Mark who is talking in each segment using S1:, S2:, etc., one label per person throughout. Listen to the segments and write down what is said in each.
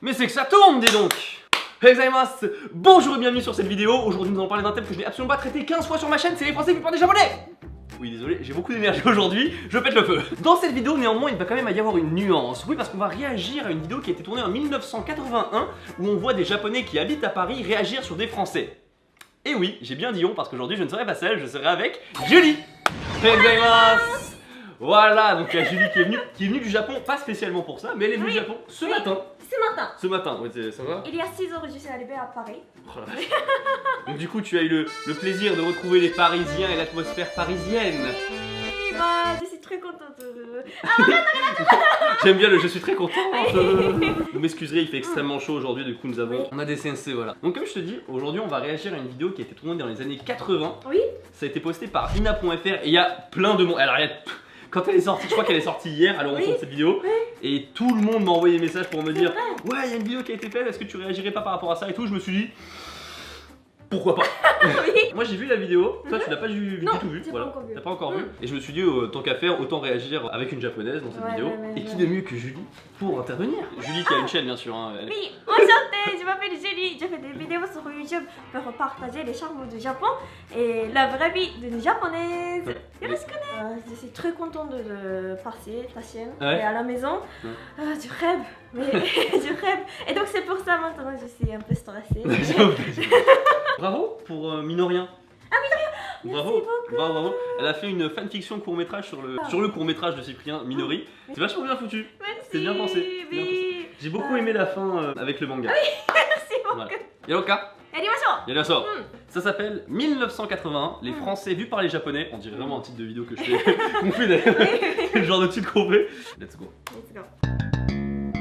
S1: Mais c'est que ça tourne, dis donc. Gozaimasu. Bonjour et bienvenue sur cette vidéo. Aujourd'hui nous allons parler d'un thème que je n'ai absolument pas traité 15 fois sur ma chaîne, c'est les Français vus par des Japonais. Oui désolé, j'ai beaucoup d'énergie aujourd'hui, je pète le feu. Dans cette vidéo néanmoins il va quand même y avoir une nuance. Oui parce qu'on va réagir à une vidéo qui a été tournée en 1981 où on voit des Japonais qui habitent à Paris réagir sur des Français. Et oui, j'ai bien dit on parce qu'aujourd'hui je ne serai pas seul, je serai avec Julie. Gozaimasu. Voilà, donc il y a Julie qui est venue du Japon, pas spécialement pour ça, mais elle est venue du Japon ce matin. Ce matin, ouais, ça va?
S2: Il y a 6 heures, je suis arrivée à Paris.
S1: Oh la vache. Donc du coup, tu as eu le plaisir de retrouver les Parisiens et l'atmosphère parisienne.
S2: Oui, bah, je suis très contente.
S1: J'aime bien le je suis très contente. Vous m'excuserez, il fait extrêmement chaud aujourd'hui, du coup on a des CNC, voilà. Donc comme je te dis, aujourd'hui on va réagir à une vidéo qui a été tournée dans les années 80.
S2: Oui.
S1: Ça a été posté par ina.fr et il y a plein de monde. Alors quand elle est sortie, je crois qu'elle est sortie hier, alors on tourne cette vidéo. Et tout le monde m'a envoyé des messages pour me dire ouais, il y a une vidéo qui a été faite, est-ce que tu réagirais pas par rapport à ça et tout. Je me suis dit pourquoi pas.
S2: Oui.
S1: Moi j'ai vu la vidéo, toi tu l'as pas du tout vu, voilà. T'as pas encore vu. Et je me suis dit tant qu'à faire, autant réagir avec une japonaise dans cette vidéo. Et qui de mieux que Julie pour intervenir. Julie qui a une chaîne bien sûr. Hein,
S2: Oui, enchantée, je m'appelle Julie, je fais des vidéos sur YouTube pour partager les charmes du Japon et la vraie vie d'une japonaise. Je suis très contente de passer ta chaîne et à la maison. Du rêve, mais du rêve. Et donc c'est pour ça maintenant je suis un peu stressée.
S1: Bravo pour Minorien.
S2: Ah Minorien,
S1: bravo.
S2: Merci beaucoup.
S1: Bravo. Elle a fait une fanfiction court-métrage sur le court-métrage de Cyprien Minori. C'est vachement bien foutu.
S2: Merci.
S1: C'était bien pensé.
S2: Oui.
S1: J'ai beaucoup aimé la fin avec le manga.
S2: Oui, merci beaucoup.
S1: Voilà. Yaloka.
S2: Yarimashou.
S1: Ça s'appelle 1981, les Français vus par les Japonais. On dirait vraiment un titre de vidéo que je fais. qu'on fait d'ailleurs. C'est le genre de titre qu'on fait. Let's go.
S2: Let's go.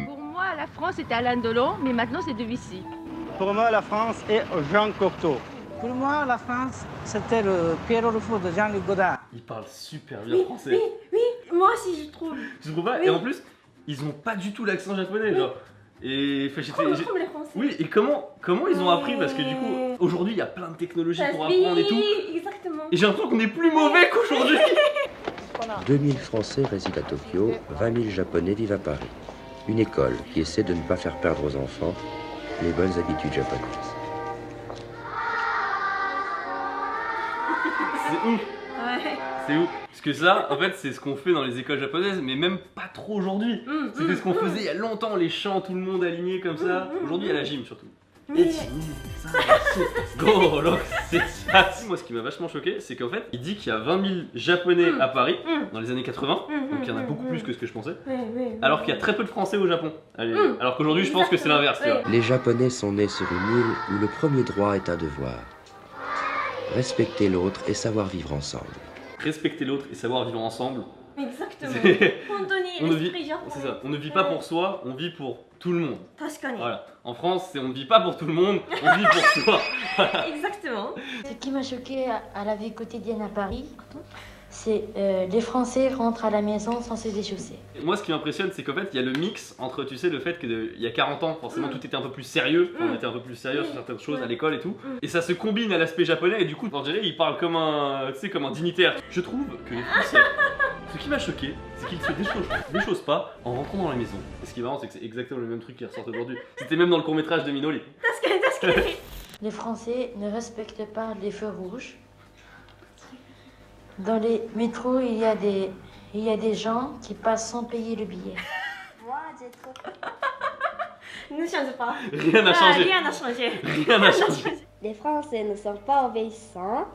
S3: Pour moi, la France était Alain Delon, mais maintenant c'est Debussy.
S4: Pour moi, la France est Jean Cocteau.
S5: Pour moi, la France, c'était le Pierrot le Fou de Jean-Luc Godard.
S1: Il parle super bien français.
S2: Oui, moi aussi je trouve.
S1: Tu trouves pas?
S2: Oui.
S1: Et en plus, ils ont pas du tout l'accent japonais, genre. Et
S2: Comme les Français.
S1: Oui, et comment ils ont appris? Parce que du coup, aujourd'hui, il y a plein de technologies pour apprendre et tout.
S2: Oui, exactement.
S1: Et j'ai l'impression qu'on est plus mauvais qu'aujourd'hui.
S6: 2000 Français résident à Tokyo, 20 000 Japonais vivent à Paris. Une école qui essaie de ne pas faire perdre aux enfants les bonnes habitudes japonaises.
S1: C'est ouf.
S2: Ouais.
S1: C'est ouf. Parce que ça, en fait, c'est ce qu'on fait dans les écoles japonaises, mais même pas trop aujourd'hui. C'était ce qu'on faisait il y a longtemps, les chants, tout le monde aligné comme ça. Aujourd'hui, il y a la gym surtout.
S2: Mais...
S1: Moi, ce qui m'a vachement choqué, c'est qu'en fait, il dit qu'il y a 20 000 Japonais à Paris dans les années 80, donc il y en a beaucoup plus que ce que je pensais, alors qu'il y a très peu de Français au Japon. Alors qu'aujourd'hui, je pense que c'est l'inverse.
S6: Les Japonais sont nés sur une île où le premier droit est un devoir. Respecter l'autre et savoir vivre ensemble.
S1: Respecter l'autre et savoir vivre ensemble.
S2: Exactement.
S1: On ne vit pas pour soi, on vit pour tout le monde. Voilà. En France, on ne vit pas pour tout le monde, on vit pour soi.
S2: Exactement.
S7: Ce qui m'a choqué à la vie quotidienne à Paris, c'est les Français rentrent à la maison sans se déchausser.
S1: Moi, ce qui m'impressionne, c'est qu'en fait, il y a le mix entre, tu sais, le fait qu'il y a 40 ans, forcément, tout était un peu plus sérieux. On était un peu plus sérieux sur certaines choses à l'école et tout. Et ça se combine à l'aspect japonais, et du coup, on dirait, ils parlent comme un, tu sais, comme un dignitaire. Je trouve que les Français, ce qui m'a choqué, c'est qu'ils se déchaussent pas en rentrant dans la maison. Et ce qui est marrant, c'est que c'est exactement le même truc qui ressort aujourd'hui. C'était même dans le court-métrage de Minoli.
S7: Les Français ne respectent pas les feux rouges. Dans les métros, il y a des gens qui passent sans payer le billet.
S2: Moi, j'ai trop... Ne change pas.
S1: Rien n'a changé.
S2: Rien n'a changé.
S1: Rien n'a changé.
S8: Les Français ne sont pas obéissants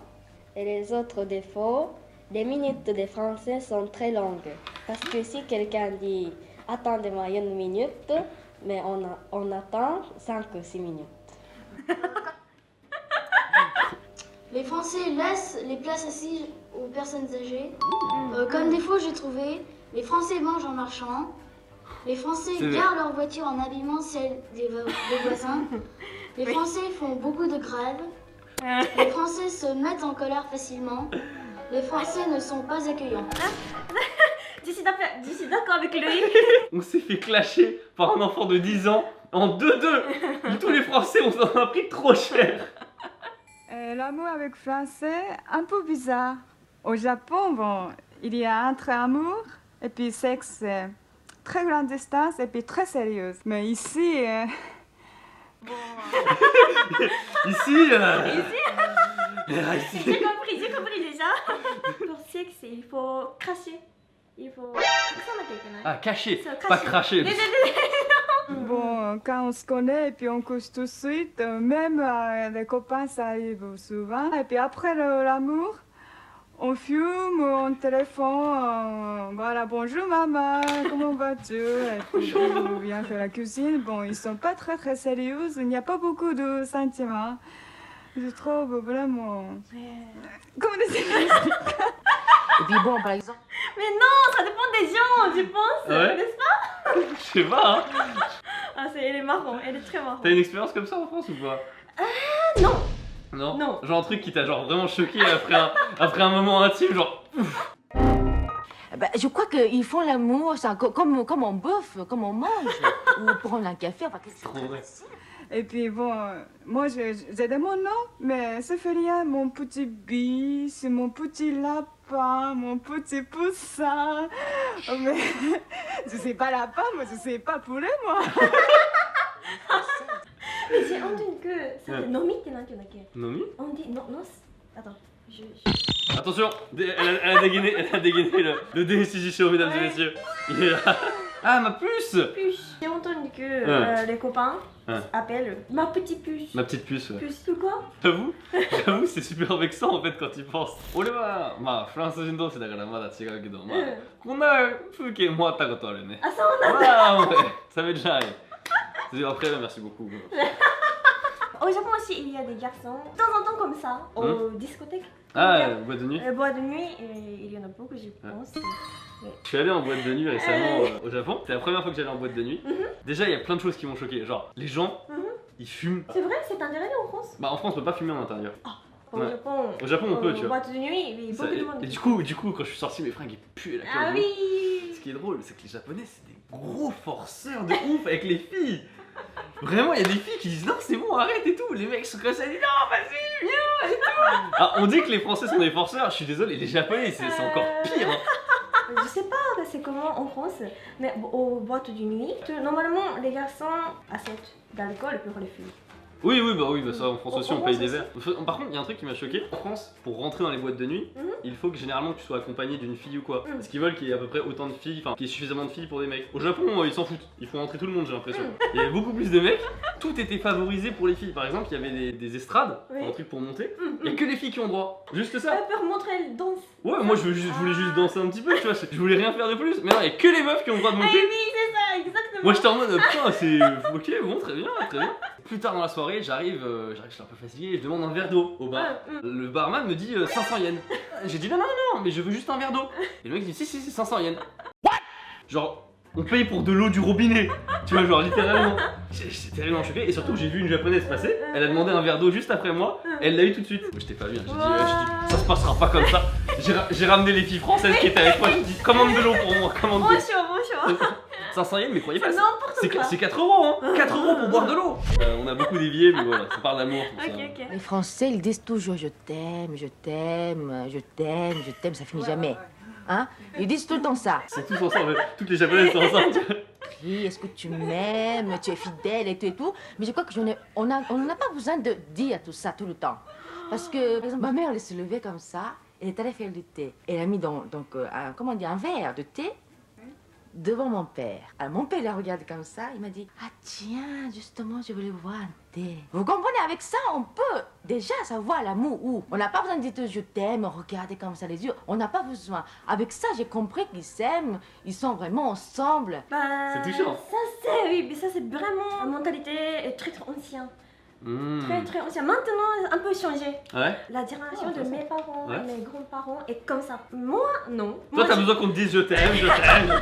S8: et les autres défauts, les minutes des Français sont très longues. Parce que si quelqu'un dit « attendez-moi une minute », mais on attend 5 ou 6 minutes.
S9: Les Français laissent les places assises aux personnes âgées. Comme défaut, j'ai trouvé, les Français mangent en marchant. Les Français garent leur voiture en abîmant celle des voisins. Les Français font beaucoup de grèves. Les Français se mettent en colère facilement. Les Français ne sont pas accueillants.
S2: Je suis d'accord avec lui.
S1: On s'est fait clasher par un enfant de 10 ans en 2-2. Tous les Français, on s'en a pris trop cher.
S10: L'amour avec Français, un peu bizarre. Au Japon, bon, il y a entre amour et puis sexe très grande distance et puis très sérieuse. Mais ici,
S1: Ici,
S2: J'ai compris déjà. Pour sexe, il faut cracher. Il faut...
S1: Ah, cacher,
S2: C'est
S1: pas
S2: cracher.
S1: cracher.
S10: bon, quand on se connaît et puis on couche tout de suite, même les copains, ça arrive souvent. Et puis après l'amour, on fume, on téléphone, voilà, bonjour maman, comment vas-tu? Et puis on vient faire la cuisine. Bon, ils sont pas très très sérieux, il n'y a pas beaucoup de sentiments. Je trouve vraiment... Comment dire?
S3: Et puis bon, par exemple.
S2: Mais non, ça dépend des gens, je pense,
S1: Ouais.
S2: n'est-ce pas?
S1: Je sais pas, hein.
S2: Ah, elle est marrant, elle est très marrante.
S1: T'as une expérience comme ça en France ou pas?
S2: Non.
S1: Non.
S2: Non.
S1: Genre un truc qui t'a genre vraiment choqué après un moment intime, genre.
S3: Ben, je crois qu'ils font l'amour ça, comme on bouffe, comme on mange. Ou prendre un café, enfin, qu'est-ce que
S1: Trop vrai.
S10: Et puis bon, moi j'ai des mon nom, mais ça fait rien, mon petit bis, mon petit lapin, mon petit poussin. Mais je sais pas lapin, moi je sais pas poulet, moi.
S2: Mais j'ai entendu que ça fait Nomiってなんて言うんだっけ?
S1: Nomi?
S2: On dit non, non. Attends,
S1: Attention, elle a dégainé le décision, mesdames et messieurs. Il est là. Ah, ma puce!
S2: J'ai entendu que les copains appellent ma petite puce.
S1: Ma petite puce, ouais.
S2: Puce ou quoi?
S1: J'avoue, c'est super vexant en fait quand tu y penses. 俺はまあフランス人同士だからまだ違うけど、まあこんな風景もあったことあるね。
S2: Ah, ça on a.
S1: Ah ouais, ça m'est déjà arrivé. Après, merci beaucoup.
S2: Au Japon aussi, il y a des garçons, de temps en temps comme ça, aux discothèques.
S1: Ah, boîte de nuit.
S2: Boîte de nuit, il y en a beaucoup, je pense.
S1: Je suis allé en boîte de nuit récemment au Japon. C'est la première fois que j'allais en boîte de nuit. Déjà, il y a plein de choses qui m'ont choqué. Genre, les gens, ils fument.
S2: C'est vrai, c'est interdit en France?
S1: Bah, en France, on peut pas fumer en intérieur.
S2: Au
S1: Ouais.
S2: Japon,
S1: Au Japon, on peut, tu vois.
S2: boîte de nuit, il y a beaucoup de monde.
S1: Et du coup, quand je suis sorti, mes fringues ils puaient la
S2: Ah
S1: clope.
S2: oui.
S1: Ce qui est drôle, c'est que les Japonais, c'est des gros forceurs de ouf avec les filles. Vraiment, il y a des filles qui disent non, c'est bon, arrête et tout. Les mecs sont comme ça, ils disent non, vas-y, viens et tout. Alors, on dit que les Français sont des forceurs, je suis désolé, les Japonais, c'est encore pire. Hein.
S2: Je sais pas c'est comment en France, mais aux boîtes de nuit, normalement les garçons achètent d'alcool pour les filles.
S1: Oui, bah ça en France aussi on
S2: En
S1: paye
S2: France
S1: des verres. Par contre, il y a un truc qui m'a choqué. En France, pour rentrer dans les boîtes de nuit, il faut que généralement tu sois accompagné d'une fille ou quoi. Parce qu'ils veulent qu'il y ait à peu près autant de filles, enfin qu'il y ait suffisamment de filles pour des mecs. Au Japon, ils s'en foutent. Ils font rentrer tout le monde, j'ai l'impression. Il y avait beaucoup plus de mecs. Tout était favorisé pour les filles. Par exemple, il y avait des estrades, un truc pour monter. Il y a que les filles qui ont droit. Juste ça.
S2: Pour montrer le danse.
S1: Ouais, moi je voulais juste danser un petit peu, tu vois. Je voulais rien faire de plus. Mais non, il y a que les meufs qui ont le droit de
S2: Ah
S1: monter.
S2: oui, c'est ça, exactement.
S1: Moi j'étais en mode putain, c'est ok, bon, très bien, très bien. Plus tard dans la soirée, j'arrive, je suis un peu fatigué, je demande un verre d'eau au bar. Le barman me dit 500 yens. J'ai dit non, mais je veux juste un verre d'eau. Et le mec dit si, 500 yens. What? Genre, on paye pour de l'eau du robinet. Tu vois, genre littéralement. J'étais tellement choqué et surtout j'ai vu une japonaise passer, elle a demandé un verre d'eau juste après moi, et elle l'a eu tout de suite. Moi j'étais pas bien, j'ai dit ça se passera pas comme ça. J'ai ramené les filles françaises qui étaient avec moi, j'ai dit commande de l'eau pour moi, commande de l'eau.
S2: Bonjour.
S1: 500 yens, mais croyez pas,
S2: C'est
S1: c'est 4 euros, hein. 4 euros pour boire de l'eau. On a beaucoup dévié, mais voilà, ça parle d'amour.
S3: Les Français, ils disent toujours je t'aime, je t'aime, je t'aime, je t'aime, ça finit jamais. Hein? Ils disent tout le temps ça.
S1: Ils sont tous ensemble, toutes les japonaises sont ensemble.
S3: Oui, est-ce que tu m'aimes, tu es fidèle et tout. Mais je crois que on n'a pas besoin de dire tout ça tout le temps. Parce que, par exemple, ma mère, elle s'est levée comme ça, elle est allée faire du thé. Elle a mis un verre de thé devant mon père. Alors mon père l'a regardé comme ça, il m'a dit « Ah tiens, justement, je voulais boire un thé. » Vous comprenez, avec ça, on peut déjà savoir l'amour où. On n'a pas besoin de dire « Je t'aime », regarder comme ça les yeux. On n'a pas besoin. Avec ça, j'ai compris qu'ils s'aiment, ils sont vraiment ensemble.
S1: C'est touchant.
S2: Ça c'est, oui, mais ça c'est vraiment une mentalité très ancienne. Très ancien. Maintenant, un peu changé.
S1: Ouais.
S2: La génération de mes parents, mes grands-parents est comme ça. Moi, non.
S1: Toi, t'as besoin qu'on te dise je t'aime, je t'aime.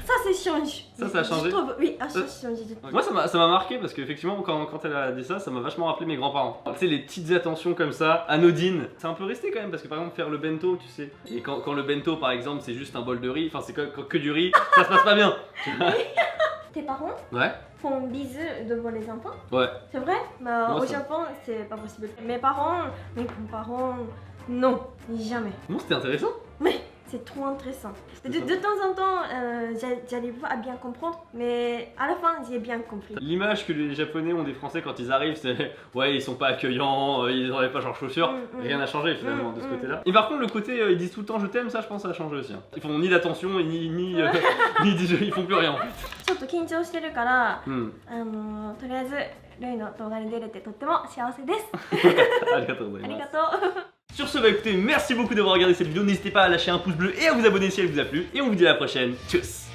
S2: Ça, c'est changé.
S1: Ça a changé.
S2: Oui, ça a changé.
S1: Moi, ça m'a marqué parce qu'effectivement, quand elle a dit ça, ça m'a vachement rappelé mes grands-parents. Tu sais, les petites attentions comme ça, anodines. C'est un peu resté quand même parce que par exemple, faire le bento, tu sais. Et quand le bento, par exemple, c'est juste un bol de riz, enfin, c'est que du riz, ça se passe pas bien.
S2: Tes parents font bisous devant les enfants?
S1: Ouais.
S2: C'est vrai? Mais au Japon, c'est pas possible. Mes grands-parents, non, jamais.
S1: Bon, c'était intéressant.
S2: Mais c'est trop intéressant. De temps en temps, j'arrive pas à bien comprendre, mais à la fin, j'ai bien compris.
S1: L'image que les Japonais ont des Français quand ils arrivent, c'est ouais, ils sont pas accueillants, ils n'enlèvent pas leurs chaussures. Rien n'a changé finalement de ce côté-là. Et par contre, le côté ils disent tout le temps je t'aime, ça je pense que ça a changé aussi. Ils font ni d'attention et ni ils font plus rien en fait.
S2: ちょっと緊張してるから、とりあえずルイの動画に出れてとっても幸せです。
S1: ありがとうございます。
S2: ありがとう。
S1: Sur ce, bah écoutez, merci beaucoup d'avoir regardé cette vidéo. N'hésitez pas à lâcher un pouce bleu et à vous abonner si elle vous a plu. Et on vous dit à la prochaine. Tchuss!